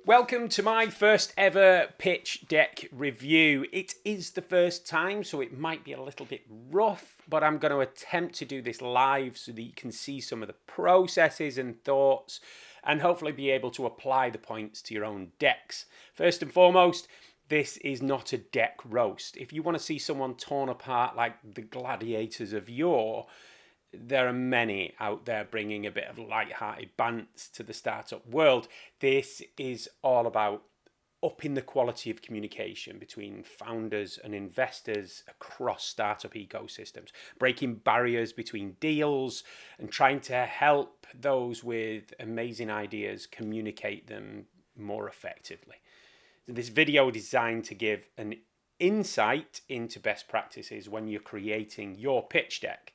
Welcome to my first ever pitch deck review. It is the first time, so it might be a little bit rough, but I'm going to attempt to do this live so that you can see some of the processes and thoughts and hopefully be able to apply the points to your own decks. First and foremost, this is not a deck roast. If you want to see someone torn apart like the gladiators of yore, there are many out there bringing a bit of light-hearted bants to the startup world. This is all about upping the quality of communication between founders and investors across startup ecosystems, breaking barriers between deals and trying to help those with amazing ideas communicate them more effectively. This video is designed to give an insight into best practices when you're creating your pitch deck.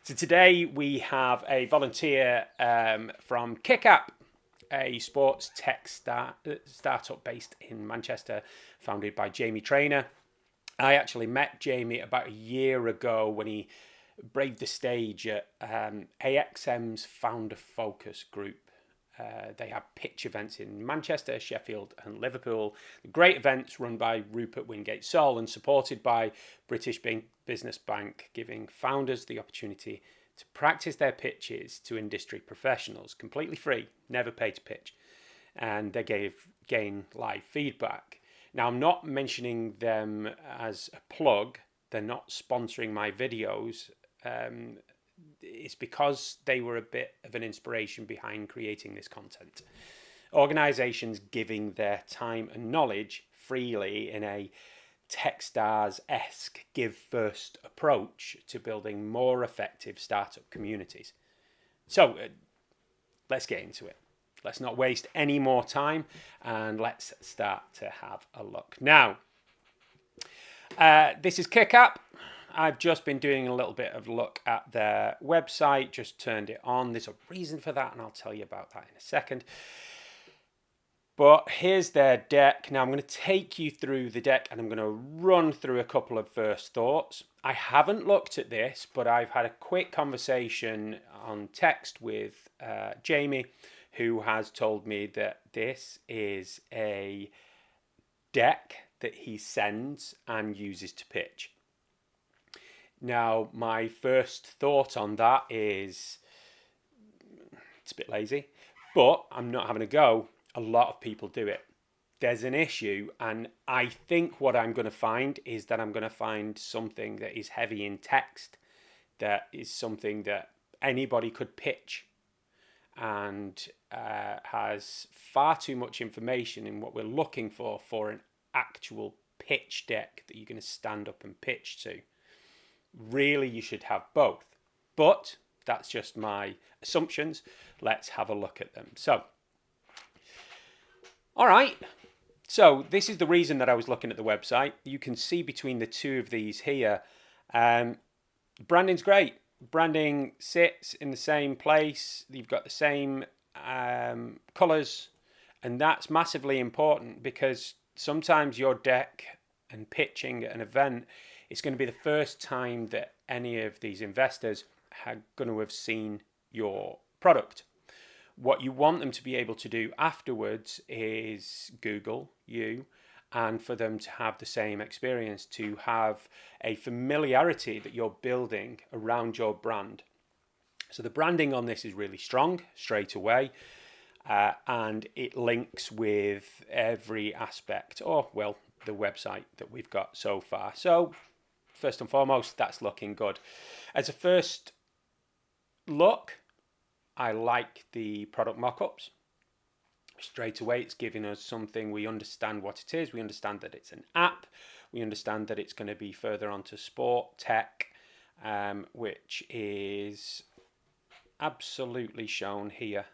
So today we have a volunteer from KickApp, a sports tech startup based in Manchester, founded by Jamie Traynor. I actually met Jamie about a year ago when he braved the stage at AXM's Founder Focus group. They have pitch events in Manchester, Sheffield and Liverpool. Great events run by Rupert Wingate Sol and supported by British Business Bank, giving founders the opportunity to practice their pitches to industry professionals, completely free, never pay to pitch. And they gain live feedback. Now, I'm not mentioning them as a plug. They're not sponsoring my videos. It's because they were a bit of an inspiration behind creating this content. Organizations giving their time and knowledge freely in a Techstars-esque give first approach to building more effective startup communities. So let's get into it. Let's not waste any more time and let's start to have a look. Now, this is KickApp. I've just been doing a little bit of a look at their website, just turned it on. There's a reason for that, and I'll tell you about that in a second. But here's their deck. Now I'm going to take you through the deck and I'm going to run through a couple of first thoughts. I haven't looked at this, but I've had a quick conversation on text with Jamie, who has told me that this is a deck that he sends and uses to pitch. Now, my first thought on that is it's a bit lazy, but I'm not having a go. A lot of people do it. There's an issue, and I think what I'm going to find is that I'm going to find something that is heavy in text, that is something that anybody could pitch, and has far too much information in what we're looking for an actual pitch deck that you're going to stand up and pitch to. Really, you should have both, but that's just my assumptions. Let's have a look at them. So, all right. So this is the reason that I was looking at the website. You can see between the two of these here, branding's great. Branding sits in the same place. You've got the same colors, and that's massively important because sometimes your deck and pitching at an event, it's going to be the first time that any of these investors are going to have seen your product. What you want them to be able to do afterwards is Google you, and for them to have the same experience, to have a familiarity that you're building around your brand. So the branding on this is really strong straight away, and it links with every aspect, or well, the website that we've got so far. So first and foremost, that's looking good. As a first look, I like the product mock-ups. Straight away, it's giving us something. We understand what it is. We understand that it's an app. We understand that it's going to be further onto sportstech, which is absolutely shown here.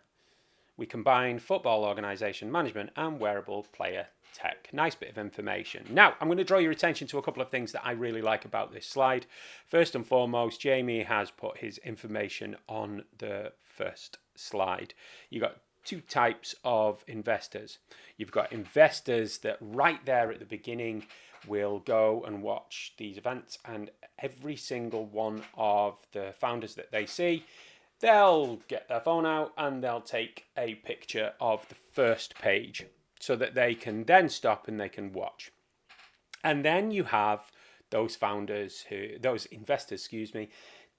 We combine football organisation management and wearable player tech. Nice bit of information. Now, I'm going to draw your attention to a couple of things that I really like about this slide. First and foremost, Jamie has put his information on the first slide. You've got two types of investors. You've got investors that right there at the beginning will go and watch these events, and every single one of the founders that they see, they'll get their phone out and they'll take a picture of the first page. so that they can then stop and they can watch. And then you have those investors,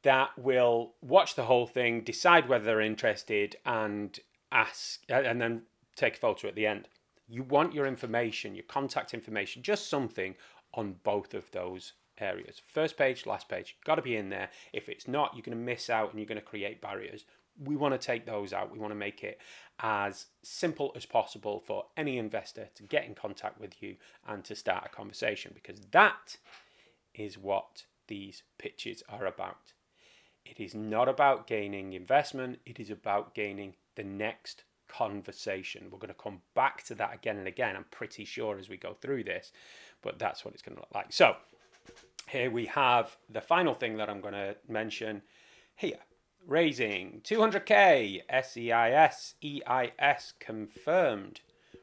that will watch the whole thing, decide whether they're interested, and then take a photo at the end. You want your information, your contact information, just something on both of those areas. First page, last page, got to be in there. If it's not, you're going to miss out and you're going to create barriers. We want to take those out. We want to make it as simple as possible for any investor to get in contact with you and to start a conversation, because that is what these pitches are about. It is not about gaining investment. It is about gaining the next conversation. We're going to come back to that again and again, I'm pretty sure, as we go through this, but that's what it's going to look like. So here we have the final thing that I'm going to mention here. Raising 200k, SEIS, EIS confirmed.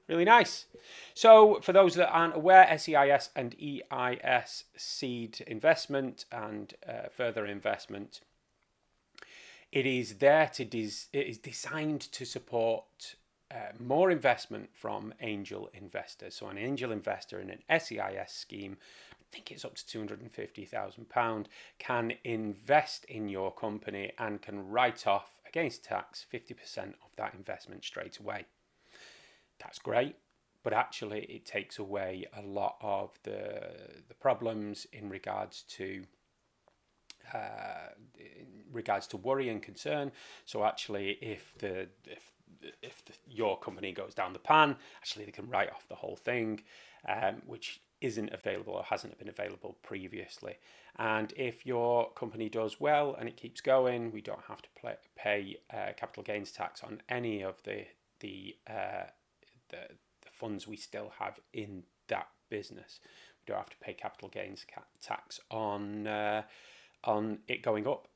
Really nice. So for those that aren't aware, SEIS and EIS, seed investment and further investment. It is it is designed to support more investment from angel investors. So an angel investor in an SEIS scheme, I think it's up to £250,000, can invest in your company and can write off against tax 50% of that investment straight away. That's great, but actually it takes away a lot of the problems in regards to worry and concern. So actually, if your company goes down the pan, actually they can write off the whole thing, which isn't available or hasn't been available previously. And if your company does well and it keeps going, we don't have to pay capital gains tax on any of the funds we still have in that business. We don't have to pay capital gains tax on it going up,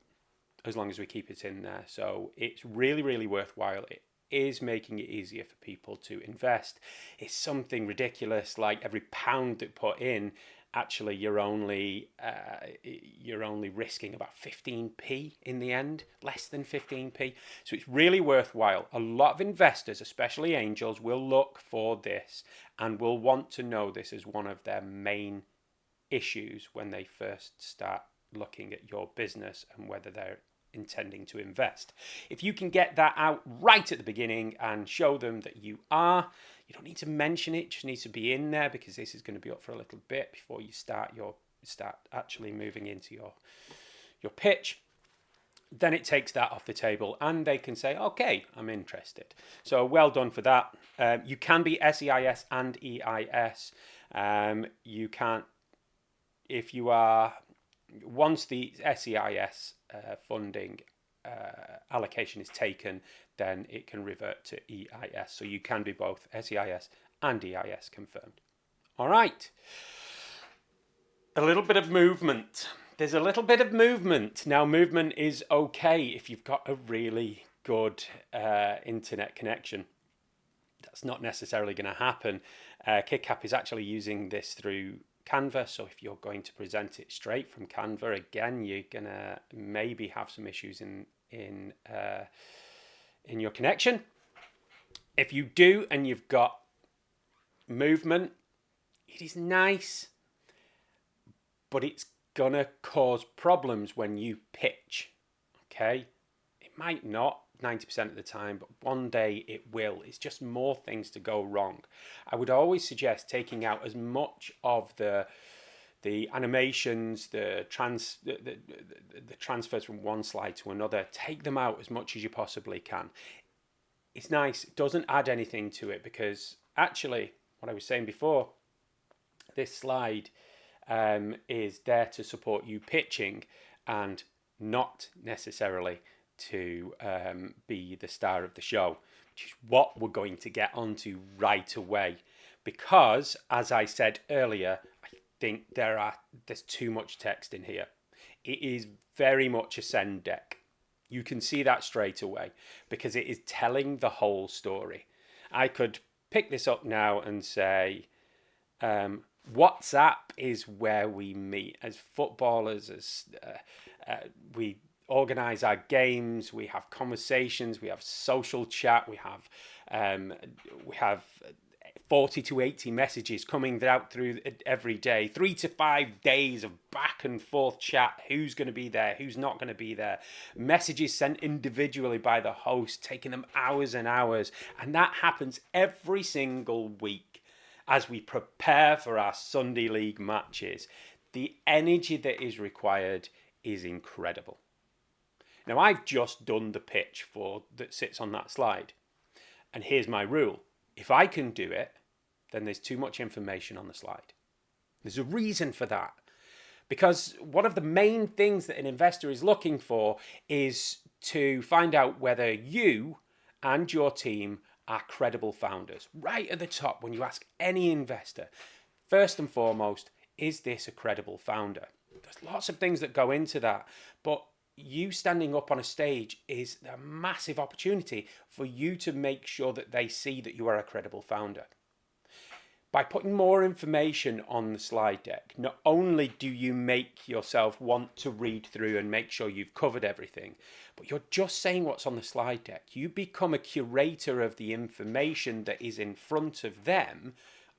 as long as we keep it in there. So it's really, really worthwhile. It is making it easier for people to invest. It's something ridiculous, like every pound that put in, actually you're only risking about 15p in the end, less than 15p. So it's really worthwhile. A lot of investors, especially angels, will look for this and will want to know this as one of their main issues when they first start looking at your business and whether they're intending to invest. If you can get that out right at the beginning and show them that you don't need to mention it, just needs to be in there, because this is going to be up for a little bit before you start actually moving into your pitch. Then it takes that off the table and they can say, okay, I'm interested. So well done for that. You can be SEIS and EIS. You can't, if you are, once the SEIS funding allocation is taken, then it can revert to EIS. So you can be both SEIS and EIS confirmed. All right. A little bit of movement. There's a little bit of movement. Now, movement is okay if you've got a really good internet connection. That's not necessarily going to happen. KickApp is actually using this through Canva, so if you're going to present it straight from Canva, again, you're gonna maybe have some issues in your connection. If you do and you've got movement, it is nice, but it's gonna cause problems when you pitch. Okay, it might not 90% of the time, but one day it will. It's just more things to go wrong. I would always suggest taking out as much of the animations, the transfers from one slide to another. Take them out as much as you possibly can. It's nice. It doesn't add anything to it, because actually, what I was saying before, this slide is there to support you pitching and not necessarily to be the star of the show, which is what we're going to get onto right away. Because, as I said earlier, I think there's too much text in here. It is very much a send deck. You can see that straight away, because it is telling the whole story. I could pick this up now and say, WhatsApp is where we meet as footballers, as we organize our games, we have conversations, we have social chat, we have 40 to 80 messages coming out through every day, 3 to 5 days of back and forth chat, who's going to be there, who's not going to be there, messages sent individually by the host, taking them hours and hours. And that happens every single week as we prepare for our Sunday League matches. The energy that is required is incredible. Now, I've just done the pitch that sits on that slide. And here's my rule. If I can do it, then there's too much information on the slide. There's a reason for that. Because one of the main things that an investor is looking for is to find out whether you and your team are credible founders. Right at the top, when you ask any investor, first and foremost, is this a credible founder? There's lots of things that go into that, but you standing up on a stage is a massive opportunity for you to make sure that they see that you are a credible founder. By putting more information on the slide deck, not only do you make yourself want to read through and make sure you've covered everything, but you're just saying what's on the slide deck. You become a curator of the information that is in front of them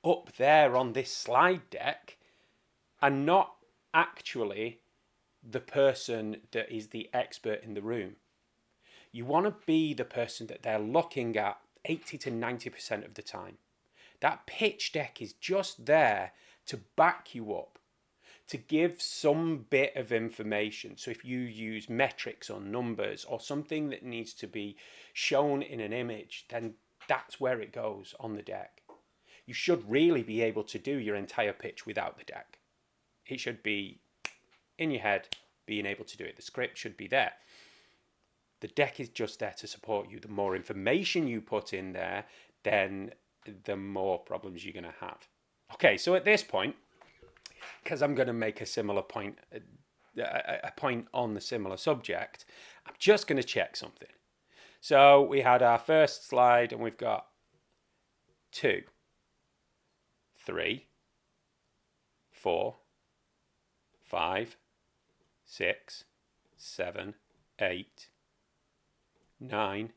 up there on this slide deck, and not actually the person that is the expert in the room. You want to be the person that they're looking at 80 to 90% of the time. That pitch deck is just there to back you up, to give some bit of information. So if you use metrics or numbers or something that needs to be shown in an image, then that's where it goes on the deck. You should really be able to do your entire pitch without the deck. It should be in your head, being able to do it. The script should be there. The deck is just there to support you. The more information you put in there, then the more problems you're going to have. Okay, so at this point, because I'm going to make a similar point, a point on the similar subject, I'm just going to check something. So we had our first slide and we've got 2, 3, 4, 5, 6, 7, 8, 9,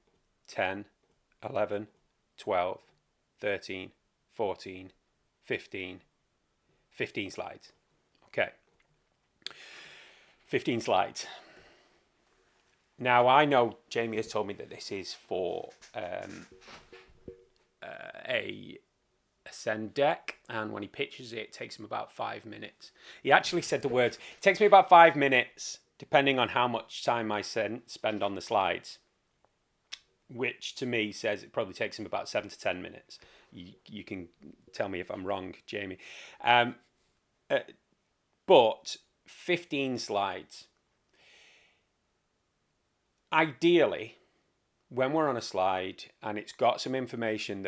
10, 11, 12, 13, 14, 15 slides. Okay. 15 slides. Now, I know Jamie has told me that this is for a Ascend deck, and when he pitches it, it takes him about 5 minutes. He actually said the words, it takes me about 5 minutes, depending on how much time I spend on the slides, which to me says it probably takes him about 7 to 10 minutes. You can tell me if I'm wrong, Jamie. But 15 slides. Ideally, when we're on a slide and it's got some information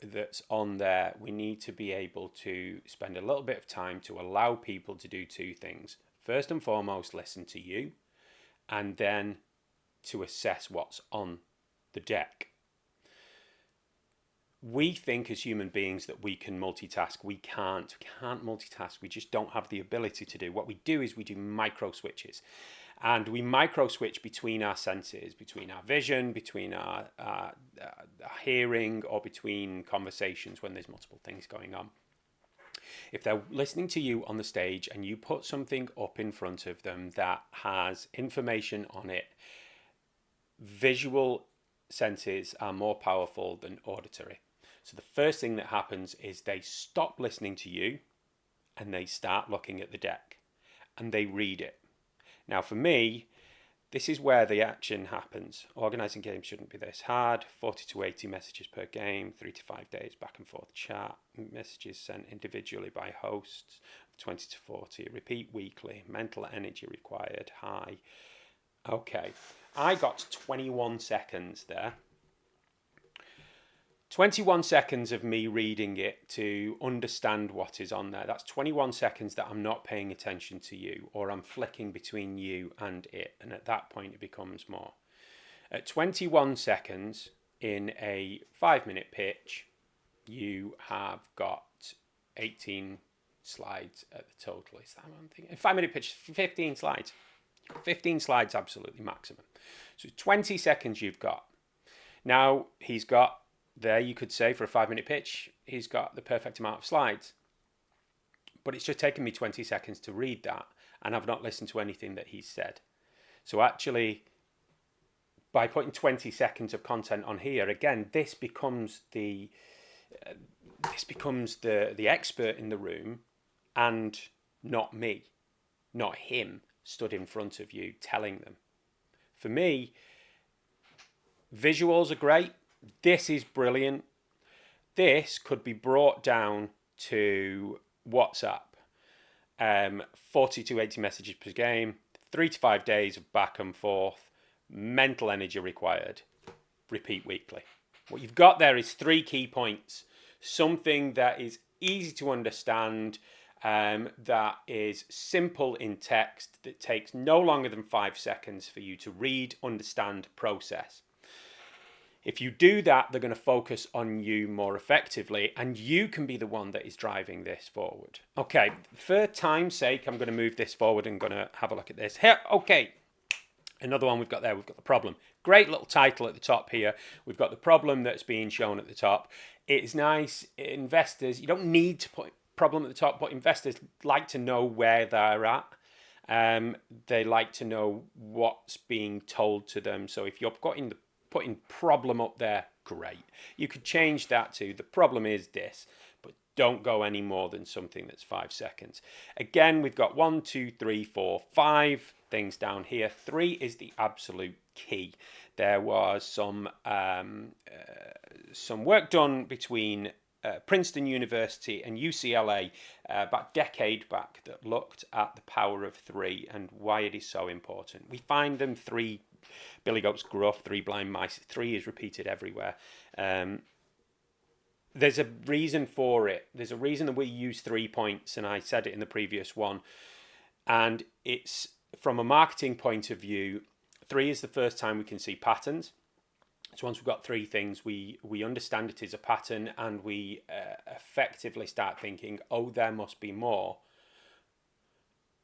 that's on there, we need to be able to spend a little bit of time to allow people to do 2 things. First and foremost, listen to you, and then to assess what's on the deck. We think as human beings that we can multitask. We can't multitask. We just don't have the ability to do. What we do is we do micro switches. And we micro switch between our senses, between our vision, between our hearing, or between conversations when there's multiple things going on. If they're listening to you on the stage and you put something up in front of them that has information on it, visual senses are more powerful than auditory. So the first thing that happens is they stop listening to you and they start looking at the deck and they read it. Now, for me, this is where the action happens. Organising games shouldn't be this hard. 40 to 80 messages per game, 3 to 5 days back and forth chat, messages sent individually by hosts, 20 to 40, repeat weekly, mental energy required, high. Okay, I got 21 seconds there. 21 seconds of me reading it to understand what is on there. That's 21 seconds that I'm not paying attention to you, or I'm flicking between you and it. And at that point, it becomes more. At 21 seconds in a 5-minute pitch, you have got 18 slides at the total. Is that what I'm thinking? A 5-minute pitch, 15 slides. 15 slides, absolutely maximum. So 20 seconds you've got. Now he's got There you could say for a 5-minute pitch, he's got the perfect amount of slides. But it's just taken me 20 seconds to read that, and I've not listened to anything that he's said. So actually, by putting 20 seconds of content on here, again, this becomes the expert in the room, and not me, not him stood in front of you telling them. For me, visuals are great. This is brilliant. This could be brought down to WhatsApp. 40 to 80 messages per game, 3 to 5 days of back and forth, mental energy required, repeat weekly. What you've got there is 3 key points. Something that is easy to understand, that is simple in text, that takes no longer than 5 seconds for you to read, understand, process. If you do that, they're going to focus on you more effectively, and you can be the one that is driving this forward. Okay, for time's sake, I'm going to move this forward and going to have a look at this. Here, okay, another one we've got there. We've got the problem. Great little title at the top here. We've got the problem that's being shown at the top. It's nice. Investors, you don't need to put problem at the top, but investors like to know where they're at. They like to know what's being told to them. So if you're putting problem up there, great. You could change that to the problem is this, but don't go any more than something that's 5 seconds. Again, we've got 1, 2, 3, 4, 5 things down here. 3 is the absolute key. There was some work done between Princeton University and UCLA about a decade back that looked at the power of 3 and why it is so important. We find them 3 Billy Goat's Gruff, 3 blind mice. 3 is repeated everywhere. There's a reason for it. There's a reason that we use 3 points, and I said it in the previous one. And it's from a marketing point of view, 3 is the first time we can see patterns. So once we've got 3 things, we understand it is a pattern, and we effectively start thinking, oh, there must be more.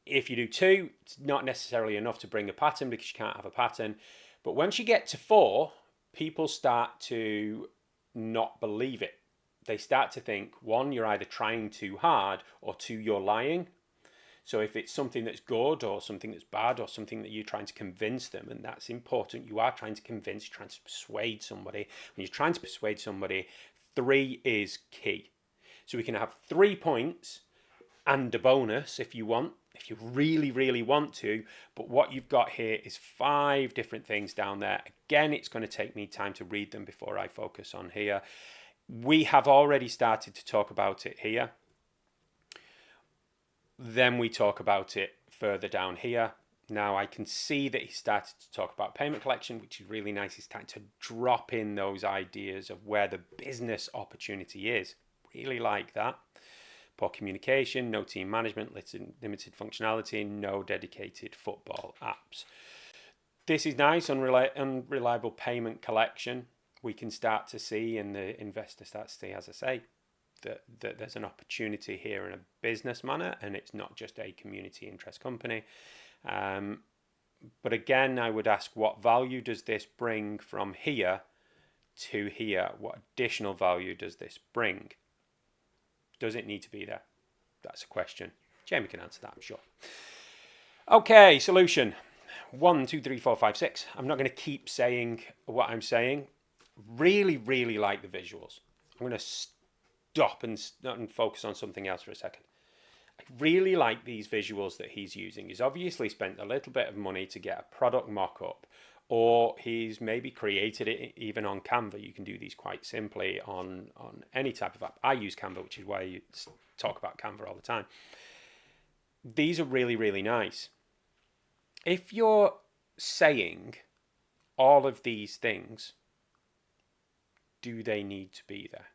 If you do 2, it's not necessarily enough to bring a pattern because you can't have a pattern. But once you get to 4, people start to not believe it. They start to think, 1, you're either trying too hard, or 2, you're lying. So if it's something that's good or something that's bad or something that you're trying to convince them, and that's important, you are trying to convince, you're trying to persuade somebody. When you're trying to persuade somebody, 3 is key. So we can have 3 points and a bonus if you want, if you really, really want to. But what you've got here is 5 different things down there. Again, it's going to take me time to read them before I focus on here. We have already started to talk about it here. Then we talk about it further down here. Now I can see that he started to talk about payment collection, which is really nice. He's starting to drop in those ideas of where the business opportunity is. Really like that. Poor communication, no team management, limited functionality, no dedicated football apps. This is nice. Unreliable payment collection. We can start to see, and the investor starts to see, as I say, that there's an opportunity here in a business manner, and it's not just a community interest company. But again, I would ask, what value does this bring from here to here? What additional value does this bring? Does it need to be there? That's a question. Jamie can answer that, I'm sure. Okay, solution. 1, 2, 3, 4, 5, 6. I'm not going to keep saying what I'm saying. Really, really like the visuals. I'm going to stop and focus on something else for a second. I really like these visuals that he's using. He's obviously spent a little bit of money to get a product mock-up, or he's maybe created it even on Canva. You can do these quite simply on any type of app. I use Canva, which is why you talk about Canva all the time. These are really, really nice. If you're saying all of these things, do they need to be there?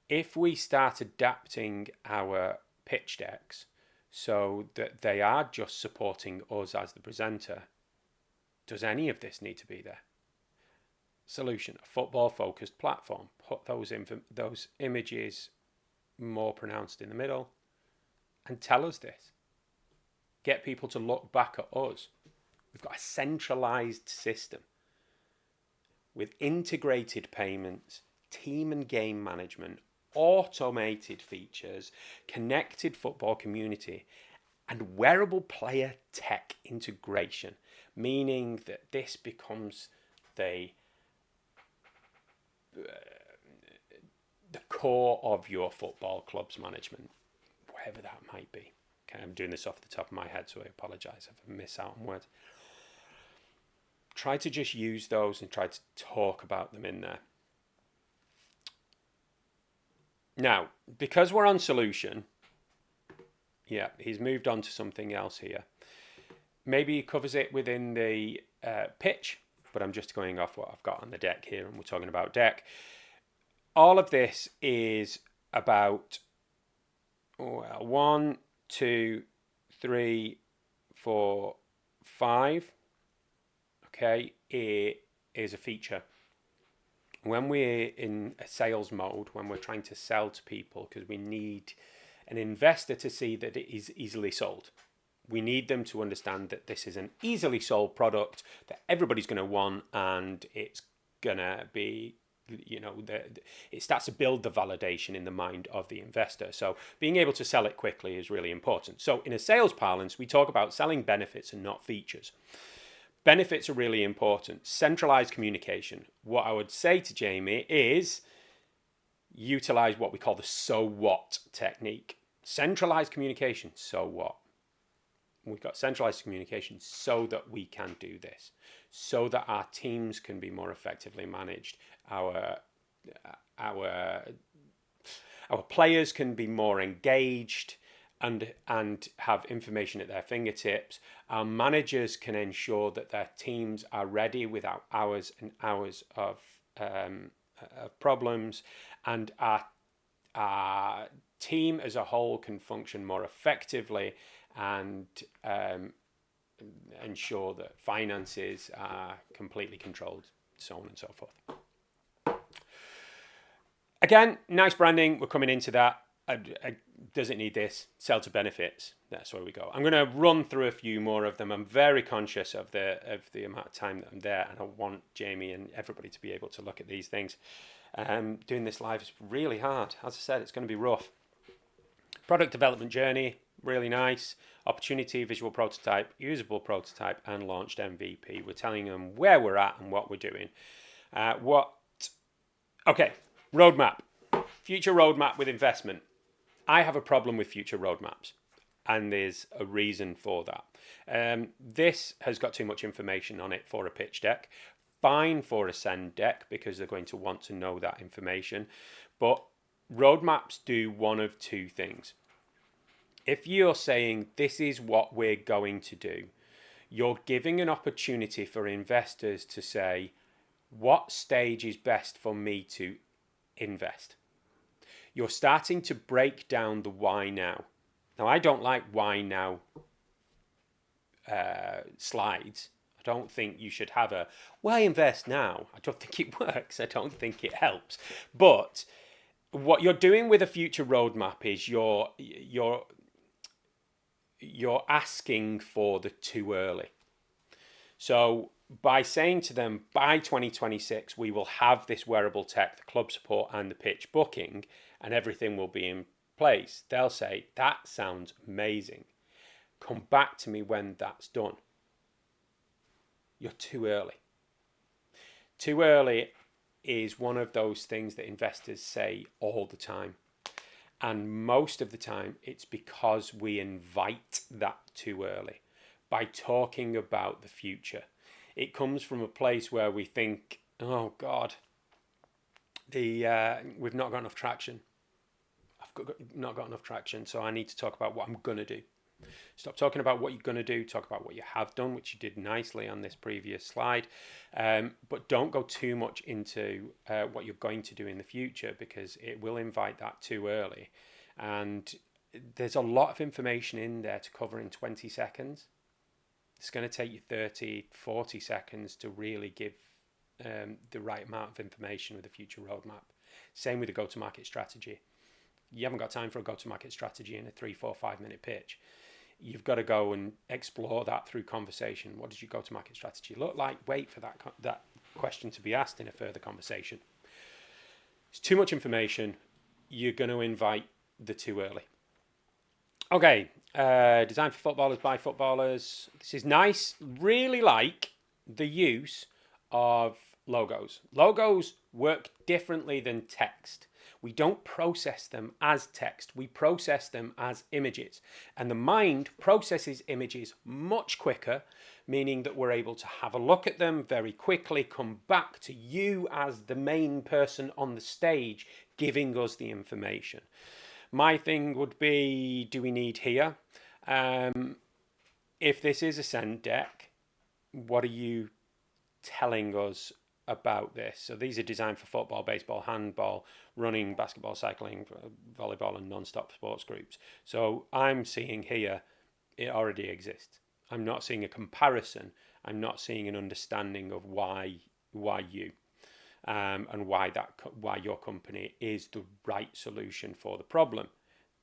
If we start adapting our pitch decks so that they are just supporting us as the presenter, does any of this need to be there? Solution: a football-focused platform. Put those images more pronounced in the middle and tell us this. Get people to look back at us. We've got a centralized system. with integrated payments, team and game management, automated features, connected football community, and wearable player tech integration, meaning that this becomes the core of your football club's management, whatever that might be. Okay, I'm doing this off the top of my head, so I apologise if I miss out on words. Try to just use those and try to talk about them in there. Now, because we're on solution, yeah, he's moved on to something else here. Maybe he covers it within the pitch, but I'm just going off what I've got on the deck here, and we're talking about deck. All of this is about 1, 2, 3, 4, 5. Okay, it is a feature. When we're in a sales mode, when we're trying to sell to people, because we need an investor to see that it is easily sold. We need them to understand that this is an easily sold product that everybody's going to want, and it's going to be, it starts to build the validation in the mind of the investor. So being able to sell it quickly is really important. So in a sales parlance, we talk about selling benefits and not features. Benefits are really important. Centralized communication. What I would say to Jamie is utilize what we call the so what technique. Centralized communication, so what? We've got centralized communication so that we can do this, so that our teams can be more effectively managed. Our players can be more engaged and have information at their fingertips. Our managers can ensure that their teams are ready without hours and hours of problems, and our team as a whole can function more effectively and ensure that finances are completely controlled, so on and so forth. Again, nice branding. We're coming into that. Does it need this? Sell to benefits. That's where we go. I'm going to run through a few more of them. I'm very conscious of the amount of time that I'm there, and I want Jamie and everybody to be able to look at these things. Doing this live is really hard. As I said, it's going to be rough. Product development journey, really nice. Opportunity, visual prototype, usable prototype, and launched MVP. We're telling them where we're at and what we're doing. Okay, roadmap. Future roadmap with investment. I have a problem with future roadmaps, and there's a reason for that. This has got too much information on it for a pitch deck. Fine for a send deck, because they're going to want to know that information. But roadmaps do one of two things. If you're saying this is what we're going to do, you're giving an opportunity for investors to say, what stage is best for me to invest? You're starting to break down the why now. Now, I don't like why now slides. I don't think you should have a why invest now. I don't think it works. I don't think it helps. But what you're doing with a future roadmap is you're asking for the too early. So by saying to them, by 2026, we will have this wearable tech, the club support and the pitch booking, and everything will be in place, they'll say, that sounds amazing. Come back to me when that's done. You're too early. Too early is one of those things that investors say all the time. And most of the time, it's because we invite that too early by talking about the future. It comes from a place where we think, oh God, we've not got enough traction. Not got enough traction, so I need to talk about what I'm going to do. Stop talking about what you're going to do. Talk about what you have done, which you did nicely on this previous slide. But don't go too much into what you're going to do in the future, because it will invite that too early. And there's a lot of information in there to cover in 20 seconds. It's going to take you 30, 40 seconds to really give the right amount of information with a future roadmap. Same with the go-to-market strategy. You haven't got time for a go-to-market strategy in a 3, 4, 5 minute pitch. You've got to go and explore that through conversation. What does your go-to-market strategy look like? Wait for that question to be asked in a further conversation. It's too much information. You're going to invite the too early. Okay, designed for footballers by footballers. This is nice. Really like the use of logos. Logos work differently than text. We don't process them as text. We process them as images. And the mind processes images much quicker, meaning that we're able to have a look at them very quickly, come back to you as the main person on the stage giving us the information. My thing would be, do we need here? If this is a send deck, what are you telling us about this? So these are designed for football, baseball, handball, running, basketball, cycling, volleyball, and non-stop sports groups. So I'm seeing here, it already exists. I'm not seeing a comparison. I'm not seeing an understanding of why you and why your company is the right solution for the problem.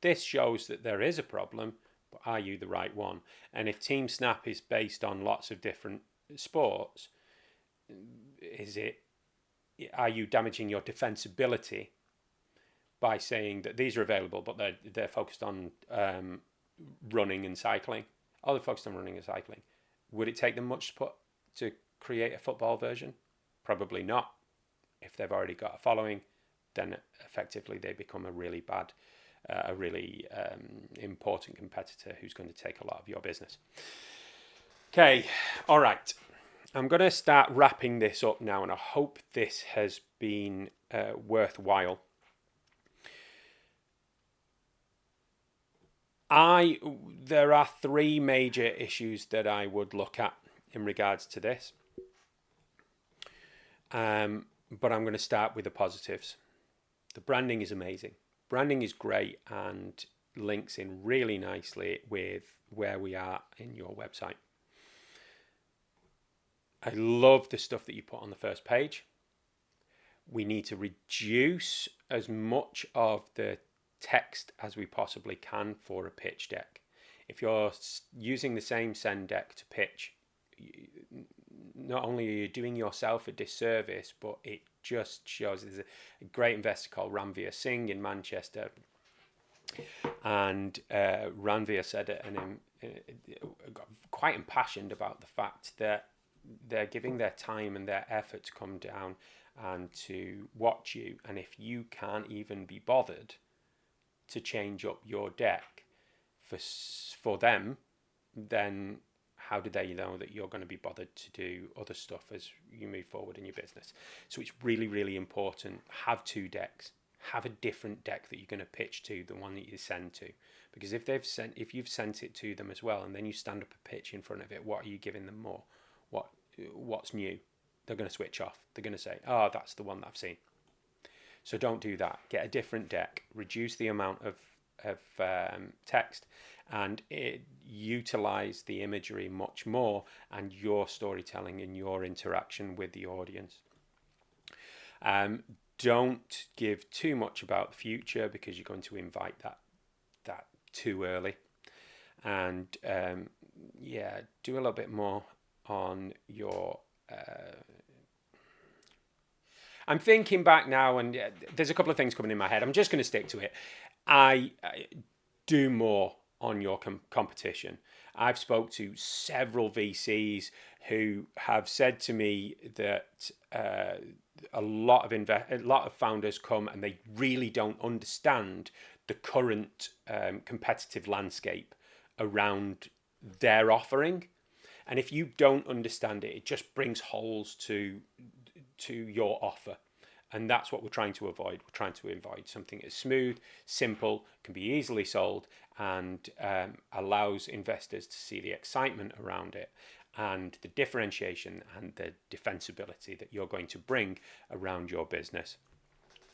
This shows that there is a problem, but are you the right one? And if Team Snap is based on lots of different sports, are you damaging your defensibility by saying that these are available, but they're focused on running and cycling? Oh, they're focused on running and cycling. Would it take them much to create a football version? Probably not. If they've already got a following, then effectively they become a really important competitor who's going to take a lot of your business. Okay, all right. I'm going to start wrapping this up now, and I hope this has been worthwhile. There are three major issues that I would look at in regards to this. But I'm going to start with the positives. The branding is amazing. Branding is great and links in really nicely with where we are in your website. I love the stuff that you put on the first page. We need to reduce as much of the text as we possibly can for a pitch deck. If you're using the same send deck to pitch, not only are you doing yourself a disservice, but it just shows. There's a great investor called Ranveer Singh in Manchester, and Ranveer said it, and got quite impassioned about the fact that they're giving their time and their effort to come down and to watch you, and if you can't even be bothered to change up your deck for them, then how do they know that you're going to be bothered to do other stuff as you move forward in your business? So it's really, really important. Have two decks. Have a different deck that you're going to pitch to the one that you send to. Because if you've sent it to them as well, and then you stand up a pitch in front of it, what are you giving them more? What's new? They're going to switch off. They're going to say, oh, that's the one that I've seen. So don't do that. Get a different deck. Reduce the amount of text, and utilize the imagery much more, and your storytelling and your interaction with the audience. Don't give too much about the future, because you're going to invite that too early. And do a little bit more on your I'm thinking back now, and there's a couple of things coming in my head. I'm just going to stick to it. I do more on your competition. I've spoke to several VCs who have said to me that a lot of founders come and they really don't understand the current competitive landscape around their offering. And if you don't understand it, it just brings holes to your offer. And that's what we're trying to avoid. We're trying to avoid something that's smooth, simple, can be easily sold, and allows investors to see the excitement around it and the differentiation and the defensibility that you're going to bring around your business.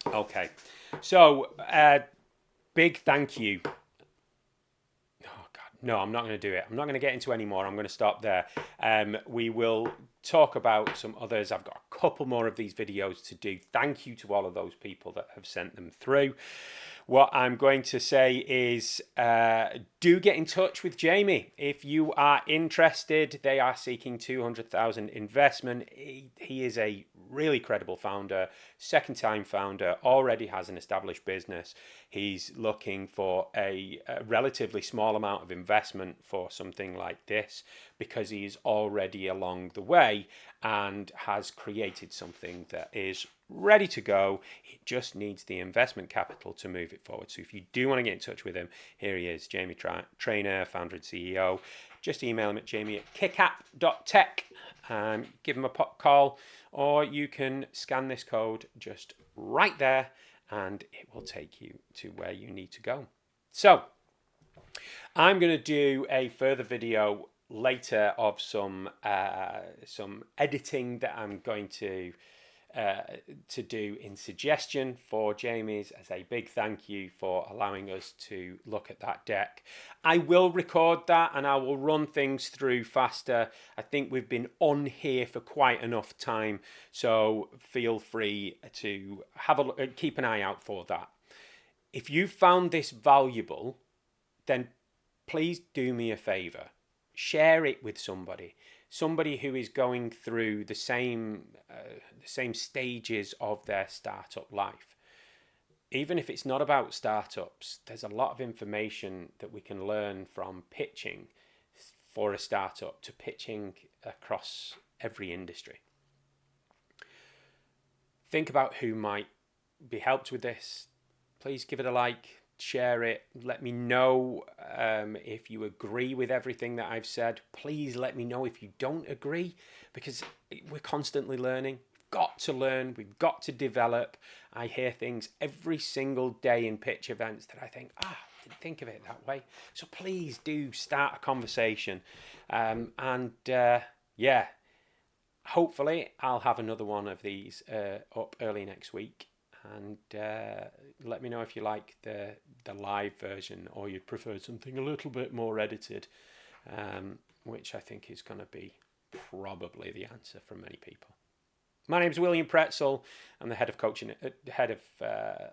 Okay, so big thank you. Oh God, no, I'm not going to do it. I'm not going to get into any more. I'm going to stop there. We will talk about some others. I've got a couple more of these videos to do. Thank you to all of those people that have sent them through. what I'm going to say is do get in touch with Jamie if you are interested. They are seeking 200,000 investment. He is a really credible founder, second-time founder, already has an established business. He's looking for a relatively small amount of investment for something like this because he's already along the way and has created something that is ready to go. It just needs the investment capital to move it forward. So if you do want to get in touch with him, here he is, Jamie Traynor, founder and CEO. Just email him at jamie@KickApp.tech. Give him a call, or you can scan this code just right there and it will take you to where you need to go. So I'm going to do a further video later of some editing that I'm going to do in suggestion for Jamie's, as a big thank you for allowing us to look at that deck. I will record that and I will run things through faster. I think we've been on here for quite enough time, so feel free to have a look, keep an eye out for that. If you found this valuable, then please do me a favor. Share it with somebody who is going through the same stages of their startup life. Even if it's not about startups, there's a lot of information that we can learn from pitching for a startup to pitching across every industry. Think about who might be helped with this. Please give it a like, share it, let me know if you agree with everything that I've said. Please let me know if you don't agree, because we're constantly learning. We've got to learn, we've got to develop. I hear things every single day in pitch events that I think, I didn't think of it that way. So please do start a conversation. Yeah, hopefully I'll have another one of these up early next week. And let me know if you like the live version or you'd prefer something a little bit more edited, which I think is going to be probably the answer from many people. My name is William Pretzel. I'm the head of coaching, head of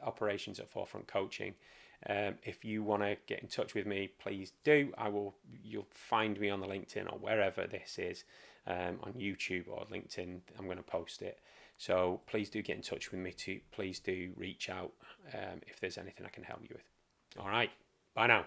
operations at Forefront Coaching. If you want to get in touch with me, please do. You'll find me on the LinkedIn or wherever this is, on YouTube or LinkedIn. I'm going to post it. So please do get in touch with me too. Please do reach out if there's anything I can help you with. All right. Bye now.